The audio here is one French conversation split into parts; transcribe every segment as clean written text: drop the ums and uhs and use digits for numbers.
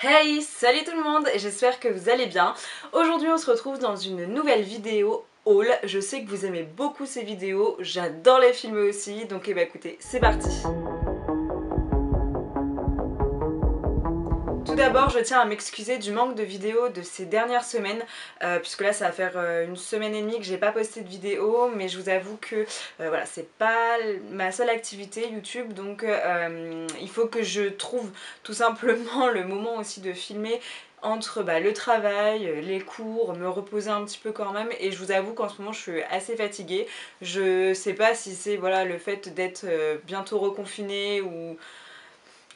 Hey, salut tout le monde, j'espère que vous allez bien. Aujourd'hui on se retrouve dans une nouvelle vidéo haul. Je sais que vous aimez beaucoup ces vidéos, j'adore les filmer aussi, donc écoutez, c'est parti. Tout d'abord, je tiens à m'excuser du manque de vidéos de ces dernières semaines, puisque là ça va faire une semaine et demie que j'ai pas posté de vidéo, mais je vous avoue que voilà, c'est pas ma seule activité YouTube, donc il faut que je trouve tout simplement le moment aussi de filmer entre le travail, les cours, me reposer un petit peu quand même, et je vous avoue qu'en ce moment je suis assez fatiguée. Je sais pas si c'est voilà, le fait d'être bientôt reconfinée ou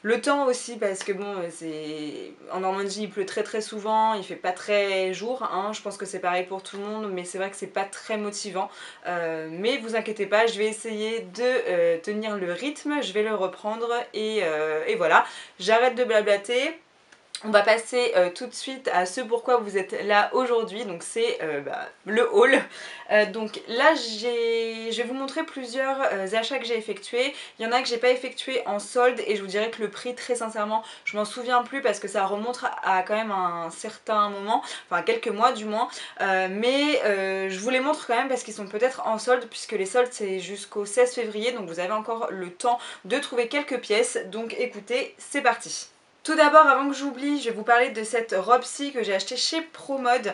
le temps aussi, parce que bon, c'est en Normandie il pleut très souvent, il fait pas très jour, hein. Je pense que c'est pareil pour tout le monde, mais c'est vrai que c'est pas très motivant. Mais vous inquiétez pas, je vais essayer de tenir le rythme, je vais le reprendre et voilà. J'arrête de blablater. On va passer tout de suite à ce pourquoi vous êtes là aujourd'hui, donc c'est le haul. Donc là je vais vous montrer plusieurs achats que j'ai effectués. Il y en a que j'ai pas effectués en solde et je vous dirais que le prix, très sincèrement, je m'en souviens plus parce que ça remonte à quand même un certain moment, enfin quelques mois du moins. Mais je vous les montre quand même parce qu'ils sont peut-être en solde, puisque les soldes c'est jusqu'au 16 février, donc vous avez encore le temps de trouver quelques pièces. Donc écoutez, c'est parti. Tout d'abord, avant que j'oublie, je vais vous parler de cette robe-ci que j'ai achetée chez ProMode.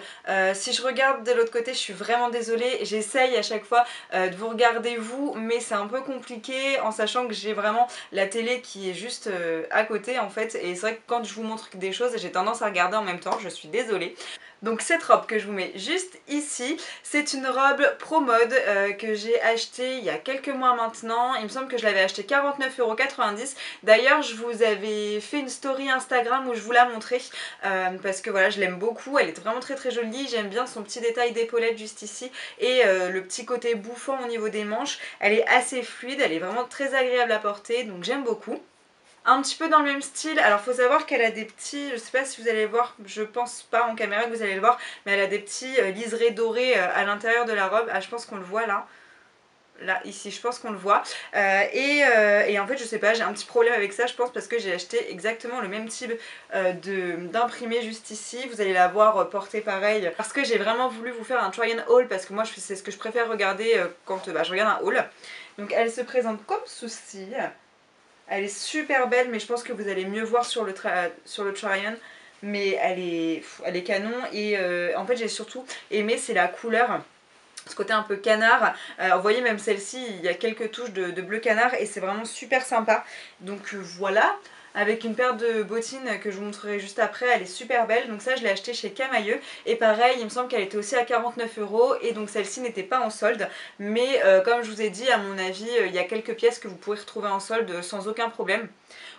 Si je regarde de l'autre côté, je suis vraiment désolée. J'essaye à chaque fois de vous regarder vous, mais c'est un peu compliqué en sachant que j'ai vraiment la télé qui est juste à côté en fait. Et c'est vrai que quand je vous montre des choses, j'ai tendance à regarder en même temps, je suis désolée. Donc cette robe que je vous mets juste ici, c'est une robe ProMode que j'ai achetée il y a quelques mois maintenant. Il me semble que je l'avais achetée 49,90 €. D'ailleurs je vous avais fait une story Instagram où je vous la montrais parce que voilà, je l'aime beaucoup, elle est vraiment très jolie. J'aime bien son petit détail d'épaulette juste ici et le petit côté bouffant au niveau des manches. Elle est assez fluide, elle est vraiment très agréable à porter, donc j'aime beaucoup. Un petit peu dans le même style, alors faut savoir qu'elle a des petits, je sais pas si vous allez le voir, je pense pas en caméra que vous allez le voir, mais elle a des petits liserés dorés à l'intérieur de la robe. Ah, je pense qu'on le voit là. Là, ici, je pense qu'on le voit. Et en fait, je sais pas, j'ai un petit problème avec ça, je pense, parce que j'ai acheté exactement le même type d'imprimé juste ici. Vous allez la voir portée pareil, parce que j'ai vraiment voulu vous faire un try and haul, parce que moi, c'est ce que je préfère regarder quand je regarde un haul. Donc, elle se présente comme ceci. Elle est super belle, mais je pense que vous allez mieux voir sur le try-on. Mais elle est canon. Et en fait, j'ai surtout aimé, c'est la couleur. Ce côté un peu canard. Vous voyez, même celle-ci, il y a quelques touches de bleu canard et c'est vraiment super sympa. Donc voilà. Avec une paire de bottines que je vous montrerai juste après, elle est super belle. Donc ça, je l'ai achetée chez Camailleux. Et pareil, il me semble qu'elle était aussi à 49 € et donc celle-ci n'était pas en solde. Mais comme je vous ai dit, à mon avis, il y a quelques pièces que vous pourrez retrouver en solde sans aucun problème.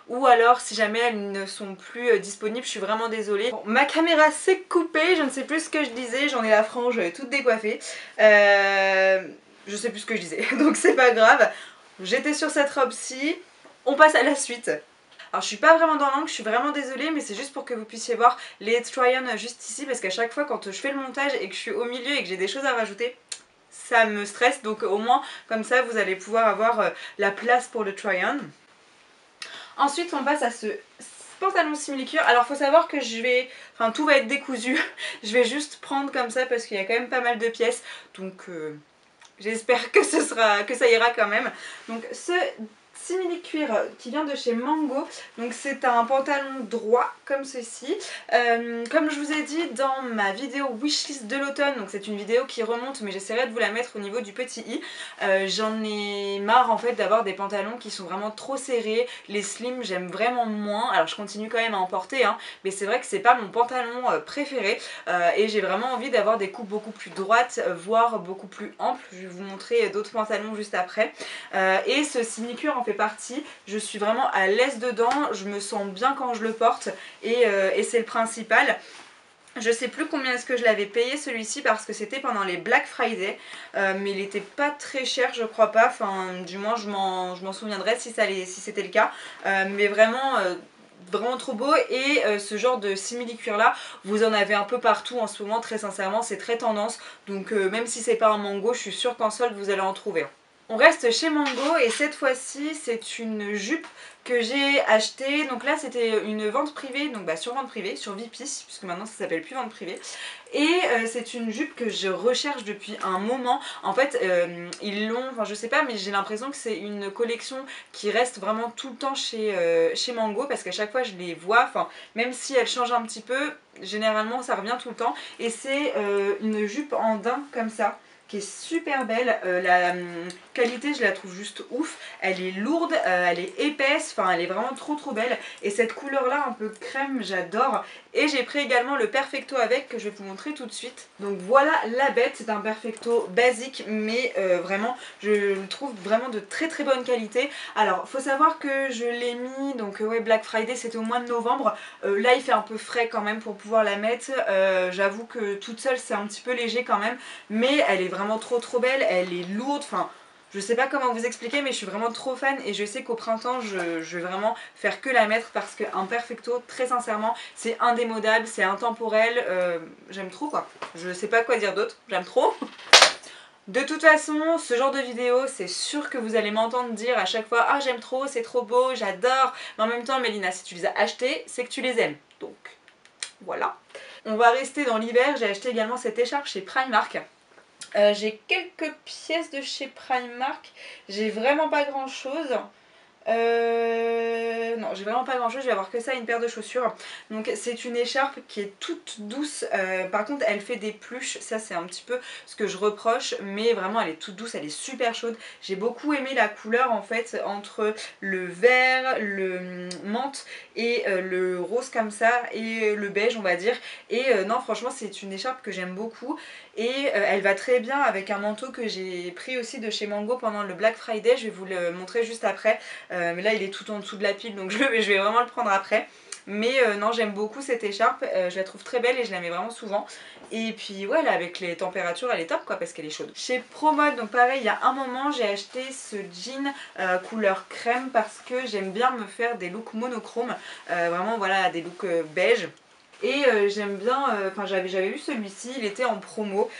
Ou alors si jamais elles ne sont plus disponibles, je suis vraiment désolée. Bon, ma caméra s'est coupée, je ne sais plus ce que je disais, j'en ai la frange toute décoiffée. Je sais plus ce que je disais, donc c'est pas grave. J'étais sur cette robe-ci, on passe à la suite. Alors je suis pas vraiment dans l'angle, je suis vraiment désolée, mais c'est juste pour que vous puissiez voir les try-on juste ici, parce qu'à chaque fois quand je fais le montage et que je suis au milieu et que j'ai des choses à rajouter, ça me stresse, donc au moins comme ça vous allez pouvoir avoir la place pour le try-on. Ensuite on passe à ce pantalon simili-cuir. Alors faut savoir que tout va être décousu. Je vais juste prendre comme ça parce qu'il y a quand même pas mal de pièces. Donc j'espère que ça ira quand même. Donc ce simili-cuir qui vient de chez Mango, donc c'est un pantalon droit comme ceci. Comme je vous ai dit dans ma vidéo wishlist de l'automne, donc c'est une vidéo qui remonte mais j'essaierai de vous la mettre au niveau du petit i, j'en ai marre en fait d'avoir des pantalons qui sont vraiment trop serrés. Les slims j'aime vraiment moins, alors je continue quand même à en porter hein, mais c'est vrai que c'est pas mon pantalon préféré et j'ai vraiment envie d'avoir des coupes beaucoup plus droites, voire beaucoup plus amples. Je vais vous montrer d'autres pantalons juste après. Et ce simili-cuir en fait partie, je suis vraiment à l'aise dedans, je me sens bien quand je le porte et c'est le principal. Je sais plus combien est-ce que je l'avais payé celui-ci parce que c'était pendant les Black Friday, mais il était pas très cher je crois pas, enfin du moins je m'en souviendrai si c'était le cas, mais vraiment vraiment trop beau. Et ce genre de simili cuir là vous en avez un peu partout en ce moment, très sincèrement c'est très tendance, donc même si c'est pas un Mango, je suis sûre qu'en solde vous allez en trouver. On reste chez Mango et cette fois-ci c'est une jupe que j'ai achetée. Donc là c'était une vente privée, donc sur vente privée, sur Vipy, puisque maintenant ça s'appelle plus vente privée. Et c'est une jupe que je recherche depuis un moment. En fait ils l'ont, enfin je sais pas, mais j'ai l'impression que c'est une collection qui reste vraiment tout le temps chez Mango, parce qu'à chaque fois je les vois, enfin même si elle change un petit peu, généralement ça revient tout le temps. Et c'est une jupe en daim comme ça, qui est super belle. La qualité je la trouve juste ouf, elle est lourde, elle est épaisse, enfin elle est vraiment trop belle. Et cette couleur là un peu crème, j'adore. Et j'ai pris également le Perfecto avec, que je vais vous montrer tout de suite. Donc voilà la bête, c'est un Perfecto basique, mais vraiment je le trouve vraiment de très bonne qualité. Alors faut savoir que je l'ai mis, donc ouais, Black Friday c'était au mois de novembre. Là il fait un peu frais quand même pour pouvoir la mettre. J'avoue que toute seule c'est un petit peu léger quand même, mais elle est vraiment trop belle, elle est lourde, enfin je sais pas comment vous expliquer, mais je suis vraiment trop fan. Et je sais qu'au printemps je vais vraiment faire que la mettre, parce qu'un Perfecto, très sincèrement, c'est indémodable, c'est intemporel, j'aime trop quoi, je sais pas quoi dire d'autre, j'aime trop. De toute façon, ce genre de vidéo, c'est sûr que vous allez m'entendre dire à chaque fois « Ah j'aime trop, c'est trop beau, j'adore », mais en même temps Mélina, si tu les as achetés, c'est que tu les aimes, donc voilà. On va rester dans l'hiver, j'ai acheté également cette écharpe chez Primark. J'ai quelques pièces de chez Primark, j'ai vraiment pas grand chose. Non, j'ai vraiment pas grand chose, je vais avoir que ça, une paire de chaussures. Donc c'est une écharpe qui est toute douce, par contre elle fait des pluches, ça c'est un petit peu ce que je reproche, mais vraiment elle est toute douce, elle est super chaude. J'ai beaucoup aimé la couleur en fait, entre le vert, le menthe et le rose comme ça, et le beige on va dire. Et non franchement c'est une écharpe que j'aime beaucoup, et elle va très bien avec un manteau que j'ai pris aussi de chez Mango pendant le Black Friday, je vais vous le montrer juste après. Mais là il est tout en dessous de la pile, donc je vais vraiment le prendre après. Mais non, j'aime beaucoup cette écharpe, je la trouve très belle et je la mets vraiment souvent. Et puis ouais, là avec les températures elle est top quoi, parce qu'elle est chaude. Chez Promode, donc pareil, il y a un moment j'ai acheté ce jean couleur crème, parce que j'aime bien me faire des looks monochromes, vraiment voilà, des looks beige. Et j'aime bien, enfin j'avais vu celui-ci, il était en promo,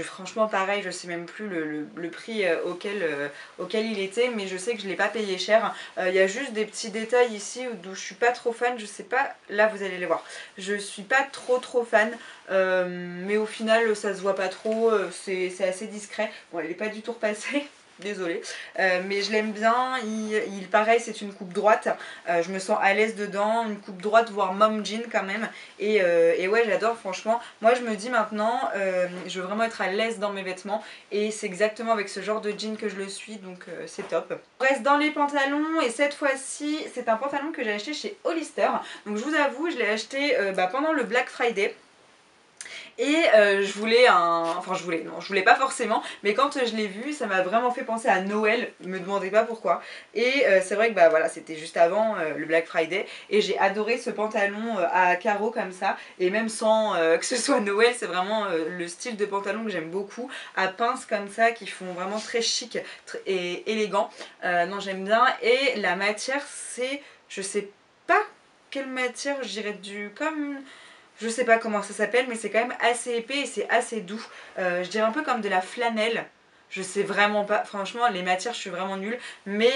franchement pareil, je sais même plus le prix auquel il était, mais je sais que je ne l'ai pas payé cher. Il y a juste des petits détails ici d'où je suis pas trop fan, je sais pas, là vous allez les voir, je suis pas trop fan, mais au final ça se voit pas trop, c'est assez discret. Bon, elle est pas du tout repassée. Désolée, mais je l'aime bien, pareil c'est une coupe droite, je me sens à l'aise dedans, une coupe droite voire mom jean quand même, et ouais j'adore franchement. Moi je me dis maintenant, je veux vraiment être à l'aise dans mes vêtements, et c'est exactement avec ce genre de jean que je le suis, donc c'est top. On reste dans les pantalons, et cette fois-ci c'est un pantalon que j'ai acheté chez Hollister. Donc je vous avoue, je l'ai acheté pendant le Black Friday. Et je voulais enfin non je voulais pas forcément, mais quand je l'ai vu ça m'a vraiment fait penser à Noël, me demandez pas pourquoi. Et c'est vrai que bah voilà, c'était juste avant le Black Friday, et j'ai adoré ce pantalon à carreaux comme ça, et même sans que ce soit Noël, c'est vraiment le style de pantalon que j'aime beaucoup, à pinces comme ça qui font vraiment très chic et élégant. Non j'aime bien, et la matière c'est, je sais pas quelle matière, je dirais comme... Je sais pas comment ça s'appelle, mais c'est quand même assez épais et c'est assez doux. Je dirais un peu comme de la flanelle. Je sais vraiment pas, franchement les matières je suis vraiment nulle, mais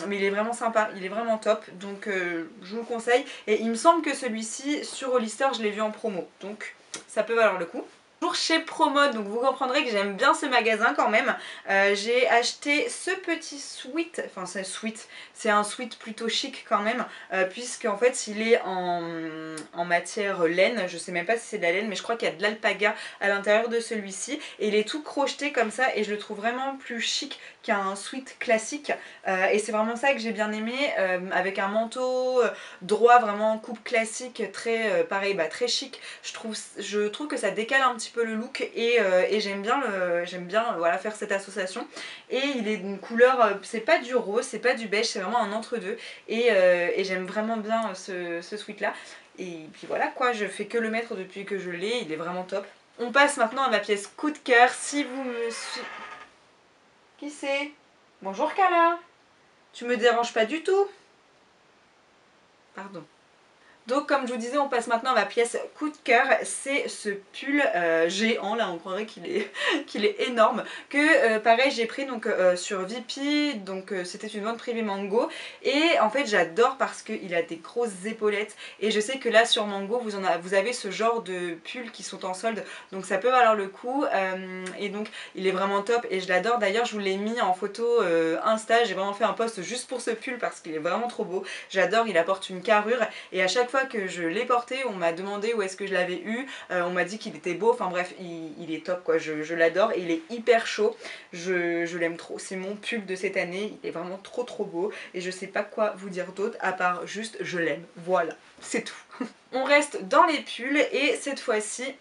il est vraiment sympa, il est vraiment top, donc je vous le conseille. Et il me semble que celui-ci sur Hollister je l'ai vu en promo, donc ça peut valoir le coup. Toujours chez Promode, donc vous comprendrez que j'aime bien ce magasin quand même. J'ai acheté ce petit sweat, enfin c'est un sweat plutôt chic quand même, puisque en fait il est en matière laine, je sais même pas si c'est de la laine, mais je crois qu'il y a de l'alpaga à l'intérieur de celui-ci, et il est tout crocheté comme ça, et je le trouve vraiment plus chic qu'un sweat classique, et c'est vraiment ça que j'ai bien aimé, avec un manteau droit, vraiment coupe classique, très pareil, très chic. Je trouve que ça décale un petit peu le look, et j'aime bien, voilà, faire cette association. Et il est d'une couleur, c'est pas du rose, c'est pas du beige, c'est vraiment un entre-deux, et j'aime vraiment bien ce sweat là. Et puis voilà quoi, je fais que le mettre depuis que je l'ai, il est vraiment top. On passe maintenant à ma pièce coup de cœur. Si vous me suivez... Qui c'est? Bonjour Kala. Tu me déranges pas du tout? Pardon. Donc comme je vous disais, on passe maintenant à ma pièce coup de cœur, c'est ce pull géant, là on croirait qu'il est, qu'il est énorme, que pareil j'ai pris donc sur Vipi, donc c'était une vente privée Mango, et en fait j'adore parce qu'il a des grosses épaulettes, et je sais que là sur Mango vous avez ce genre de pulls qui sont en solde, donc ça peut valoir le coup, et donc il est vraiment top et je l'adore. D'ailleurs je vous l'ai mis en photo Insta, j'ai vraiment fait un post juste pour ce pull parce qu'il est vraiment trop beau, j'adore, il apporte une carrure, et à chaque fois que je l'ai porté, on m'a demandé où est-ce que je l'avais eu, on m'a dit qu'il était beau, enfin bref, il est top quoi, je l'adore et il est hyper chaud, je l'aime trop, c'est mon pull de cette année, il est vraiment trop beau et je sais pas quoi vous dire d'autre à part juste je l'aime, voilà, c'est tout. On reste dans les pulls et cette fois-ci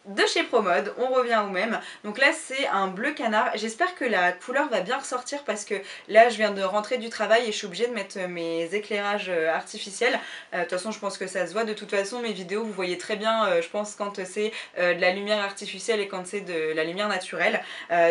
de chez Promode, on revient au même. Donc là c'est un bleu canard, j'espère que la couleur va bien ressortir parce que là je viens de rentrer du travail et je suis obligée de mettre mes éclairages artificiels. De toute façon je pense que ça se voit, de toute façon mes vidéos vous voyez très bien je pense quand c'est de la lumière artificielle et quand c'est de la lumière naturelle.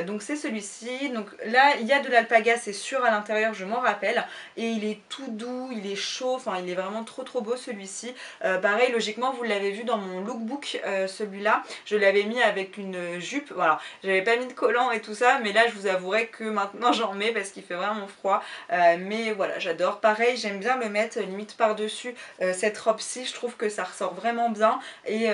Donc c'est celui-ci, donc là il y a de l'alpaga c'est sûr à l'intérieur, je m'en rappelle, et il est tout doux, il est chaud, enfin il est vraiment trop beau celui-ci. Pareil logiquement vous l'avez vu dans mon lookbook celui-là. Je l'avais mis avec une jupe, voilà, j'avais pas mis de collant et tout ça, mais là je vous avouerai que maintenant j'en mets parce qu'il fait vraiment froid, mais voilà j'adore. Pareil j'aime bien le mettre limite par dessus cette robe-ci, je trouve que ça ressort vraiment bien et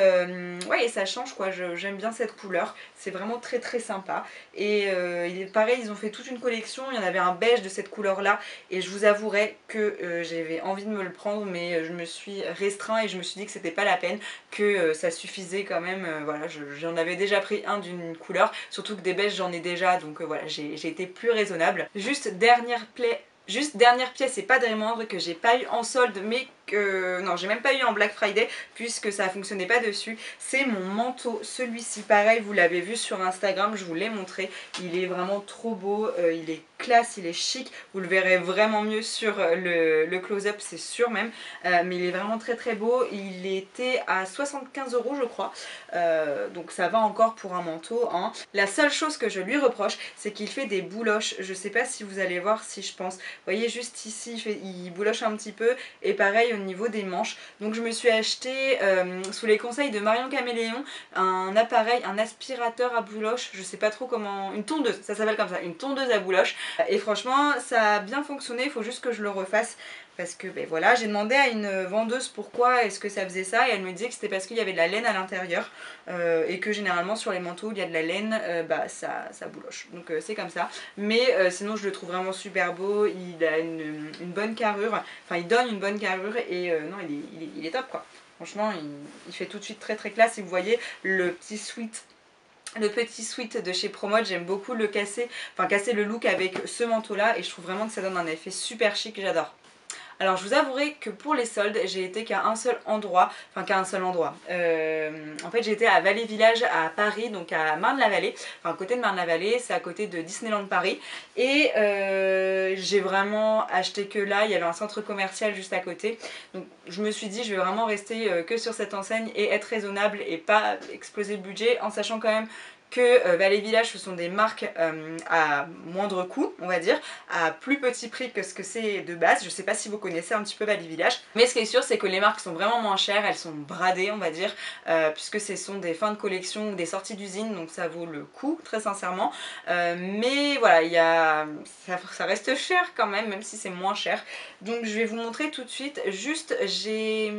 ouais, et ça change quoi, j'aime bien cette couleur, c'est vraiment très sympa. Et il est pareil, ils ont fait toute une collection, il y en avait un beige de cette couleur là et je vous avouerai que j'avais envie de me le prendre, mais je me suis restreint et je me suis dit que c'était pas la peine, que ça suffisait quand même, voilà, j'en avais déjà pris un d'une couleur, surtout que des beiges j'en ai déjà, donc voilà, j'ai été plus raisonnable. Juste dernière pièce et pas des moindres que j'ai pas eu en solde mais que... non j'ai même pas eu en Black Friday puisque ça fonctionnait pas dessus, c'est mon manteau, celui-ci pareil vous l'avez vu sur Instagram, je vous l'ai montré, il est vraiment trop beau, il est classe, il est chic, vous le verrez vraiment mieux sur le close-up c'est sûr même, mais il est vraiment très beau, il était à 75 € je crois, donc ça va encore pour un manteau hein. La seule chose que je lui reproche c'est qu'il fait des bouloches, je sais pas si vous allez voir, si je pense, vous voyez juste ici il bouloche un petit peu, et pareil au niveau des manches. Donc je me suis acheté sous les conseils de Marion Caméléon un appareil, un aspirateur à bouloche, je sais pas trop comment, une tondeuse, ça s'appelle comme ça, une tondeuse à bouloche, et franchement ça a bien fonctionné, il faut juste que je le refasse. Parce que ben voilà, j'ai demandé à une vendeuse pourquoi est-ce que ça faisait ça et elle me disait que c'était parce qu'il y avait de la laine à l'intérieur et que généralement sur les manteaux où il y a de la laine, bah ça bouloche. Donc c'est comme ça. Mais sinon je le trouve vraiment super beau, il a une bonne carrure, enfin il donne une bonne carrure et non il est top quoi. Franchement il fait tout de suite très classe et vous voyez le petit sweat. Le petit sweat de chez Promode, j'aime beaucoup le casser, enfin casser le look avec ce manteau là et je trouve vraiment que ça donne un effet super chic, j'adore. Alors je vous avouerai que pour les soldes, j'ai été qu'à un seul endroit, enfin qu'à un seul endroit. En fait j'ai été à Vallée Village à Paris, donc à Marne-la-Vallée, enfin à côté de Marne-la-Vallée, c'est à côté de Disneyland Paris. Et j'ai vraiment acheté que là, il y avait un centre commercial juste à côté. Donc je me suis dit je vais vraiment rester que sur cette enseigne et être raisonnable et pas exploser le budget en sachant quand même que Vallée Village ce sont des marques à moindre coût on va dire, à plus petit prix que ce que c'est de base. Je sais pas si vous connaissez un petit peu Vallée Village, mais ce qui est sûr c'est que les marques sont vraiment moins chères, elles sont bradées on va dire, puisque ce sont des fins de collection ou des sorties d'usine, donc ça vaut le coup très sincèrement, mais voilà ça reste cher quand même si c'est moins cher. Donc je vais vous montrer tout de suite, juste j'ai...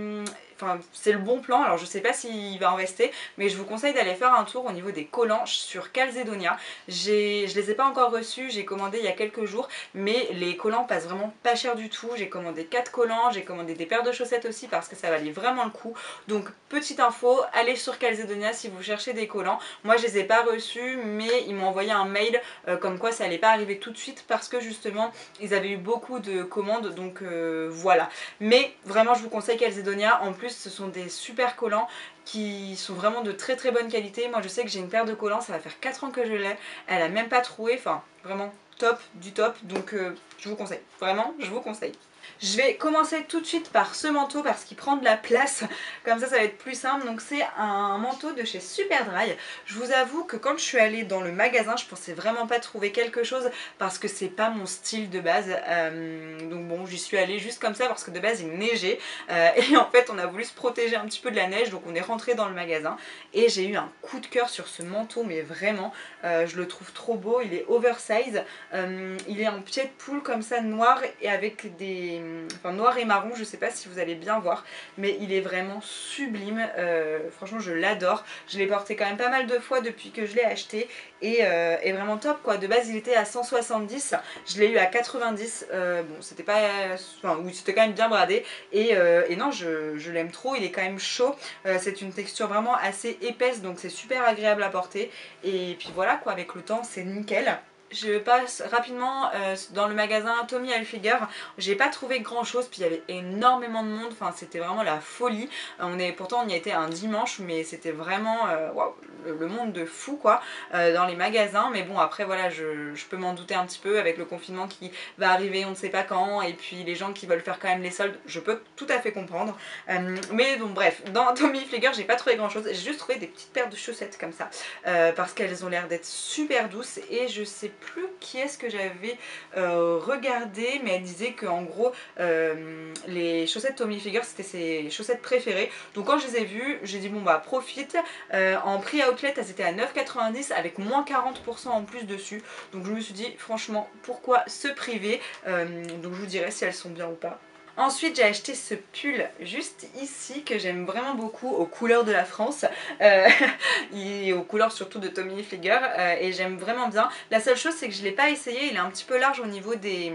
Enfin, c'est le bon plan, alors je sais pas s'il va en rester, mais je vous conseille d'aller faire un tour au niveau des collants sur Calzedonia. Je les ai pas encore reçus, j'ai commandé il y a quelques jours, mais les collants passent vraiment pas cher du tout. J'ai commandé 4 collants, j'ai commandé des paires de chaussettes aussi parce que ça valait vraiment le coup. Donc petite info, allez sur Calzedonia si vous cherchez des collants. Moi je les ai pas reçus, mais ils m'ont envoyé un mail comme quoi ça allait pas arriver tout de suite parce que justement ils avaient eu beaucoup de commandes, donc voilà. Mais vraiment je vous conseille Calzedonia, en plus ce sont des super collants qui sont vraiment de très bonne qualité. Moi je sais que j'ai une paire de collants, ça va faire 4 ans que je l'ai, elle a même pas troué, enfin vraiment top du top, donc je vous conseille, vraiment je vous conseille. Je vais commencer tout de suite par ce manteau parce qu'il prend de la place, comme ça va être plus simple. Donc c'est un manteau de chez Superdry. Je vous avoue que quand je suis allée dans le magasin, je pensais vraiment pas trouver quelque chose parce que c'est pas mon style de base. Donc bon, j'y suis allée juste comme ça parce que de base il neigeait et en fait on a voulu se protéger un petit peu de la neige, donc on est rentré dans le magasin et j'ai eu un coup de cœur sur ce manteau, mais vraiment je le trouve trop beau. Il est oversize, il est en pied de poule comme ça, noir et avec des... enfin noir et marron, je sais pas si vous allez bien voir, mais il est vraiment sublime. Franchement je l'adore, je l'ai porté quand même pas mal de fois depuis que je l'ai acheté et vraiment top quoi. De base il était à 170, je l'ai eu à 90, bon c'était pas... enfin oui, c'était quand même bien bradé et non je l'aime trop, il est quand même chaud, c'est une texture vraiment assez épaisse donc c'est super agréable à porter et puis voilà quoi, avec le temps c'est nickel. Je passe rapidement dans le magasin Tommy Hilfiger. J'ai pas trouvé grand chose, puis il y avait énormément de monde, enfin c'était vraiment la folie. Pourtant on y était un dimanche, mais c'était vraiment waouh, le monde de fou quoi dans les magasins. Mais bon après voilà, je peux m'en douter un petit peu avec le confinement qui va arriver on ne sait pas quand, et puis les gens qui veulent faire quand même les soldes, je peux tout à fait comprendre. Mais bon bref, dans Tommy Hilfiger j'ai pas trouvé grand chose, j'ai juste trouvé des petites paires de chaussettes comme ça parce qu'elles ont l'air d'être super douces et je sais plus qui est-ce que j'avais regardé, mais elle disait que en gros les chaussettes Tommy Hilfiger c'était ses chaussettes préférées, donc quand je les ai vues j'ai dit bon bah profite. En prix outlet elles étaient à 9,90 avec moins 40% en plus dessus, donc je me suis dit franchement pourquoi se priver, donc je vous dirai si elles sont bien ou pas. Ensuite j'ai acheté ce pull juste ici que j'aime vraiment beaucoup, aux couleurs de la France, aux couleurs surtout de Tommy Hilfiger, et j'aime vraiment bien. La seule chose c'est que je ne l'ai pas essayé, il est un petit peu large au niveau des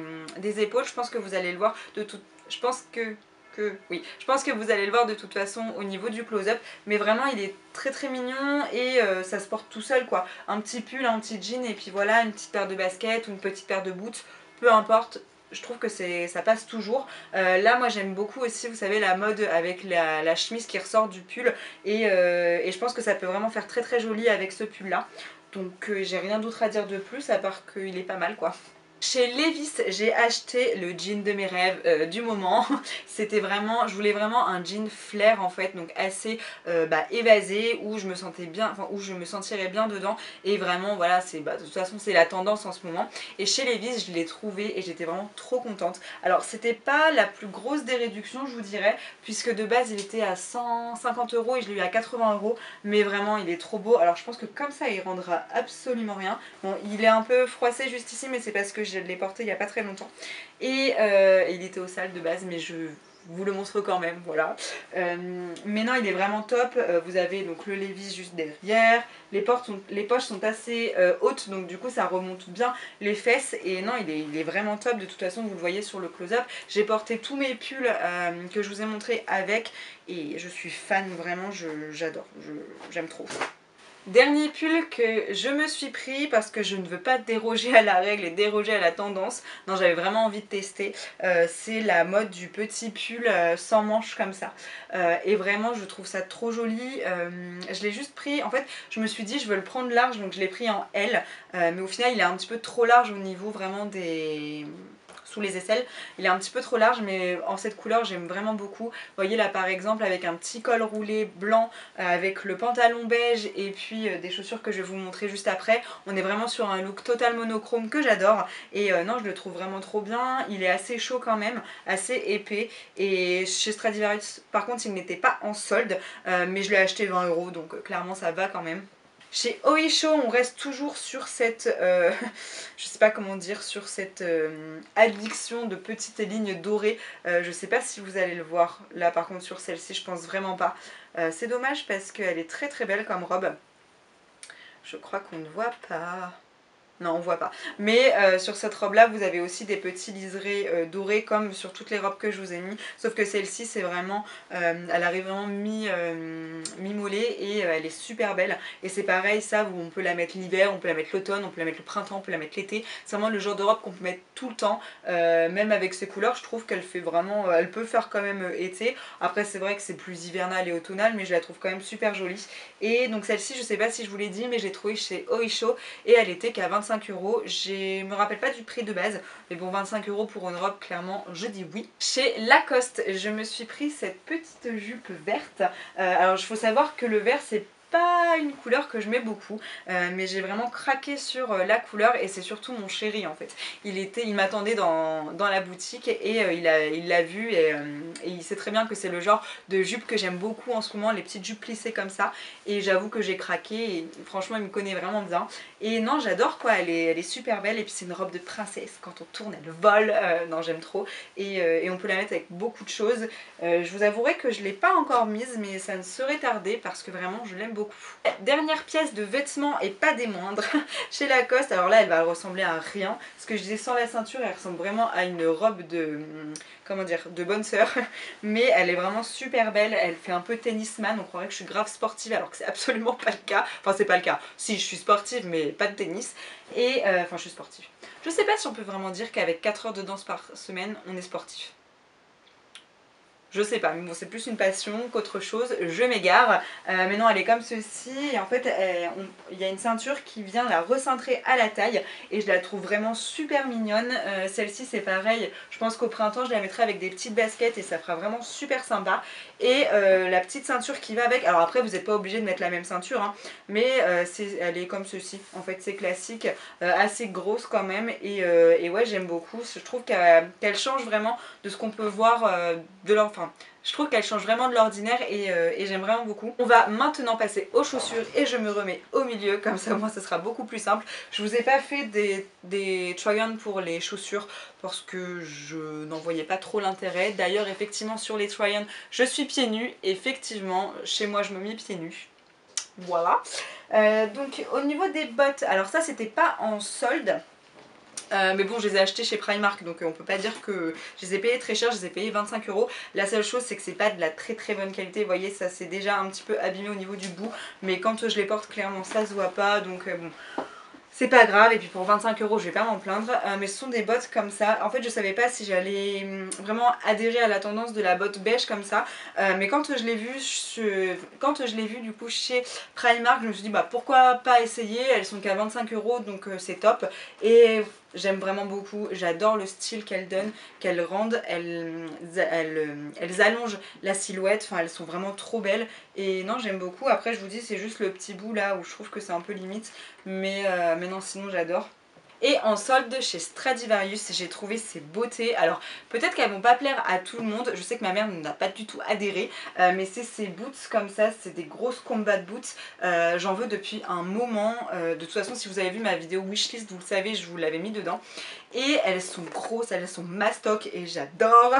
épaules, je pense que vous allez le voir de toute... je pense que vous allez le voir de toute façon au niveau du close-up, mais vraiment il est très très mignon et ça se porte tout seul quoi. Un petit pull, un petit jean et puis voilà, une petite paire de baskets ou une petite paire de boots, peu importe. Je trouve que ça passe toujours. Là moi j'aime beaucoup aussi, vous savez, la mode avec la chemise qui ressort du pull et je pense que ça peut vraiment faire très très joli avec ce pull là. Donc j'ai rien d'autre à dire de plus à part qu'il est pas mal quoi. Chez Levi's, j'ai acheté le jean de mes rêves du moment. C'était vraiment, je voulais vraiment un jean flair en fait, donc assez évasé, où je me sentais bien, enfin où je me sentirais bien dedans. Et vraiment voilà, de toute façon c'est la tendance en ce moment. Et chez Levi's, je l'ai trouvé et j'étais vraiment trop contente. Alors c'était pas la plus grosse des réductions, je vous dirais, puisque de base il était à 150 € et je l'ai eu à 80 €. Mais vraiment il est trop beau. Alors je pense que comme ça il rendra absolument rien. Bon, il est un peu froissé juste ici, mais c'est parce que je l'ai porté il n'y a pas très longtemps et il était au sale de base, mais je vous le montre quand même, voilà. Mais non, il est vraiment top. Vous avez donc le Levi's juste derrière, les poches sont assez hautes, donc du coup ça remonte bien les fesses et non il est vraiment top. De toute façon vous le voyez sur le close-up, j'ai porté tous mes pulls que je vous ai montré avec et je suis fan, vraiment j'adore, j'aime trop. Dernier pull que je me suis pris parce que je ne veux pas déroger à la règle et déroger à la tendance. Non, j'avais vraiment envie de tester. C'est la mode du petit pull sans manches comme ça. Et vraiment, je trouve ça trop joli. Je l'ai juste pris, en fait, je me suis dit je veux le prendre large, donc je l'ai pris en L. Mais au final, il est un petit peu trop large au niveau vraiment des... sous les aisselles, il est un petit peu trop large, mais en cette couleur j'aime vraiment beaucoup. Vous voyez là par exemple avec un petit col roulé blanc, avec le pantalon beige et puis des chaussures que je vais vous montrer juste après, on est vraiment sur un look total monochrome que j'adore et non, je le trouve vraiment trop bien. Il est assez chaud quand même, assez épais, et chez Stradivarius par contre il n'était pas en solde, mais je l'ai acheté 20 € donc clairement ça va quand même. Chez Oysho, on reste toujours sur cette, je sais pas comment dire, sur cette addiction de petites lignes dorées. Je sais pas si vous allez le voir là par contre sur celle-ci, je pense vraiment pas. C'est dommage parce qu'elle est très très belle comme robe. Je crois qu'on ne voit pas... Non, on voit pas. Mais sur cette robe là vous avez aussi des petits liserés dorés comme sur toutes les robes que je vous ai mis, sauf que celle-ci c'est vraiment elle arrive vraiment mi-mollet et elle est super belle. Et c'est pareil, ça on peut la mettre l'hiver, on peut la mettre l'automne, on peut la mettre le printemps, on peut la mettre l'été. C'est vraiment le genre de robe qu'on peut mettre tout le temps, même avec ces couleurs. Je trouve qu'elle fait vraiment, elle peut faire quand même été. Après c'est vrai que c'est plus hivernal et automnal, mais je la trouve quand même super jolie. Et donc celle-ci, je sais pas si je vous l'ai dit, mais j'ai trouvé chez Oysho et elle était qu'à 25 25 €. Je me rappelle pas du prix de base, mais bon 25 € pour une robe, clairement je dis oui. Chez Lacoste, je me suis pris cette petite jupe verte. Alors il faut savoir que le vert c'est pas une couleur que je mets beaucoup, mais j'ai vraiment craqué sur la couleur et c'est surtout mon chéri en fait. Il m'attendait dans la boutique et il l'a vu et il sait très bien que c'est le genre de jupe que j'aime beaucoup en ce moment, les petites jupes plissées comme ça, et j'avoue que j'ai craqué et franchement il me connaît vraiment bien. Et non, j'adore quoi, elle est super belle et puis c'est une robe de princesse, quand on tourne elle vole, non j'aime trop et on peut la mettre avec beaucoup de choses. Je vous avouerai que je l'ai pas encore mise mais ça ne serait tardé parce que vraiment je l'aime beaucoup. Dernière pièce de vêtements et pas des moindres chez Lacoste. Alors là elle va ressembler à rien, ce que je disais sans la ceinture elle ressemble vraiment à une robe de, comment dire, de bonne sœur, mais elle est vraiment super belle, elle fait un peu tennisman, on croirait que je suis grave sportive alors que c'est absolument pas le cas. Enfin c'est pas le cas, si je suis sportive mais pas de tennis, et enfin je suis sportive. Je sais pas si on peut vraiment dire qu'avec 4 heures de danse par semaine on est sportif. Je sais pas, mais bon c'est plus une passion qu'autre chose, je m'égare. Mais non elle est comme ceci et en fait il y a une ceinture qui vient la recentrer à la taille et je la trouve vraiment super mignonne. Celle-ci c'est pareil, je pense qu'au printemps je la mettrai avec des petites baskets et ça fera vraiment super sympa. Et la petite ceinture qui va avec, alors après vous n'êtes pas obligé de mettre la même ceinture hein, mais elle est comme ceci, en fait c'est classique, assez grosse quand même et ouais j'aime beaucoup, je trouve qu'elle change vraiment de ce qu'on peut voir de l'enfant. Je trouve qu'elle change vraiment de l'ordinaire et j'aime vraiment beaucoup. On va maintenant passer aux chaussures et je me remets au milieu, comme ça moi ça sera beaucoup plus simple. Je vous ai pas fait des try-on pour les chaussures parce que je n'en voyais pas trop l'intérêt. D'ailleurs effectivement sur les try-on je suis pieds nus, effectivement chez moi je me mets pieds nus. Voilà. Donc au niveau des bottes, alors ça c'était pas en solde. Mais bon je les ai achetés chez Primark donc on peut pas dire que je les ai payés très cher, je les ai payés 25 €. La seule chose c'est que c'est pas de la très bonne qualité, vous voyez ça c'est déjà un petit peu abîmé au niveau du bout, mais quand je les porte clairement ça se voit pas donc bon c'est pas grave. Et puis pour 25 € je vais pas m'en plaindre, mais ce sont des bottes comme ça. En fait je savais pas si j'allais vraiment adhérer à la tendance de la botte beige comme ça, mais quand je l'ai vu du coup chez Primark je me suis dit bah pourquoi pas essayer, elles sont qu'à 25 € donc c'est top. Et j'aime vraiment beaucoup, j'adore le style qu'elles donnent, qu'elles rendent, elles allongent la silhouette, enfin elles sont vraiment trop belles et non j'aime beaucoup. Après je vous dis c'est juste le petit bout là où je trouve que c'est un peu limite, mais non sinon j'adore. Et en solde chez Stradivarius j'ai trouvé ces beautés, alors peut-être qu'elles vont pas plaire à tout le monde, je sais que ma mère n'a pas du tout adhéré, mais c'est ces boots comme ça, c'est des grosses combat boots, j'en veux depuis un moment, de toute façon si vous avez vu ma vidéo wishlist vous le savez je vous l'avais mis dedans. Et elles sont grosses, elles sont mastoc et j'adore.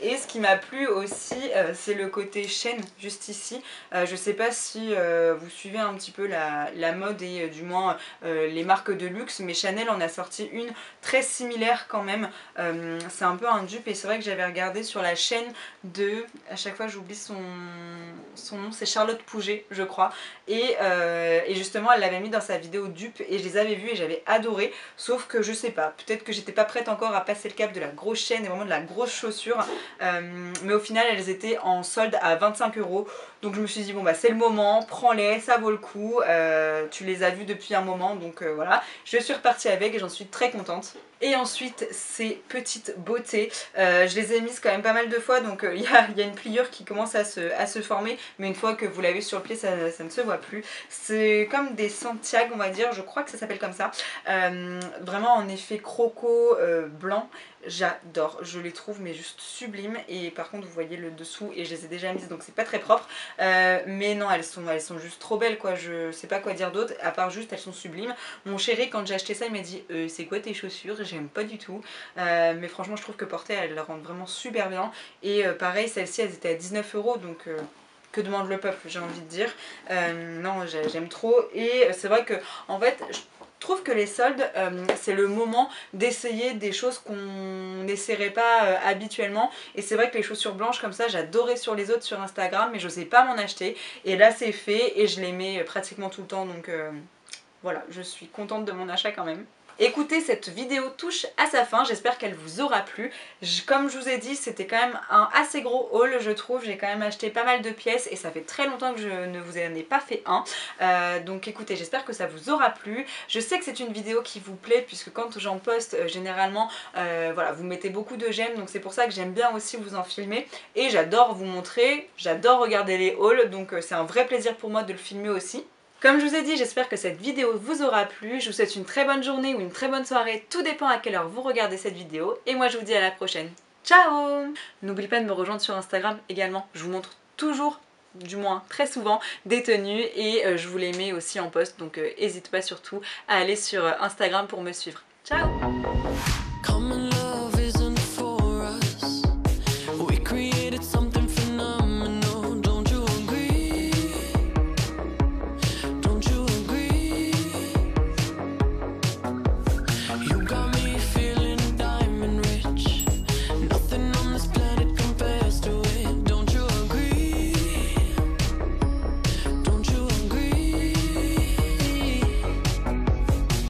Et ce qui m'a plu aussi c'est le côté chaîne juste ici. Je sais pas si vous suivez un petit peu la mode et du moins les marques de luxe, mais Chanel en a sorti une très similaire quand même. C'est un peu un dupe et c'est vrai que j'avais regardé sur la chaîne de, à chaque fois j'oublie son nom, c'est Charlotte Pouget je crois. Et justement elle l'avait mis dans sa vidéo dupe et je les avais vues et j'avais adoré, sauf que je sais pas, peut-être que j'étais pas prête encore à passer le cap de la grosse chaîne et vraiment de la grosse chaussure, mais au final elles étaient en solde à 25 €, donc je me suis dit bon bah c'est le moment, prends-les, ça vaut le coup, tu les as vues depuis un moment donc voilà, je suis repartie avec et j'en suis très contente. Et ensuite ces petites beautés, je les ai mises quand même pas mal de fois donc il y a une pliure qui commence à se former, mais une fois que vous l'avez sur le pied ça ne se voit plus. C'est comme des Santiago on va dire, je crois que ça s'appelle comme ça, vraiment en effet croco blanc. J'adore, je les trouve mais juste sublimes. Et par contre vous voyez le dessous et je les ai déjà mises donc c'est pas très propre, mais non elles sont juste trop belles quoi, je sais pas quoi dire d'autre à part juste elles sont sublimes. Mon chéri quand j'ai acheté ça il m'a dit c'est quoi tes chaussures, j'aime pas du tout, mais franchement je trouve que porter elles la rendent vraiment super bien. Et pareil celles-ci elles étaient à 19 € donc que demande le peuple j'ai envie de dire. Non j'aime trop et c'est vrai que en fait je trouve que les soldes c'est le moment d'essayer des choses qu'on n'essaierait pas habituellement, et c'est vrai que les chaussures blanches comme ça j'adorais sur les autres sur Instagram mais je n'osais pas m'en acheter et là c'est fait et je les mets pratiquement tout le temps donc voilà je suis contente de mon achat quand même. Écoutez, cette vidéo touche à sa fin, j'espère qu'elle vous aura plu. Comme je vous ai dit, c'était quand même un assez gros haul je trouve, j'ai quand même acheté pas mal de pièces et ça fait très longtemps que je ne vous en ai pas fait un. Donc écoutez, j'espère que ça vous aura plu. Je sais que c'est une vidéo qui vous plaît puisque quand j'en poste, généralement, voilà, vous mettez beaucoup de j'aime, donc c'est pour ça que j'aime bien aussi vous en filmer et j'adore vous montrer, j'adore regarder les hauls, donc c'est un vrai plaisir pour moi de le filmer aussi. Comme je vous ai dit, j'espère que cette vidéo vous aura plu. Je vous souhaite une très bonne journée ou une très bonne soirée, tout dépend à quelle heure vous regardez cette vidéo. Et moi je vous dis à la prochaine. Ciao! N'oubliez pas de me rejoindre sur Instagram également, je vous montre toujours, du moins très souvent, des tenues et je vous les mets aussi en post, donc n'hésitez pas surtout à aller sur Instagram pour me suivre. Ciao!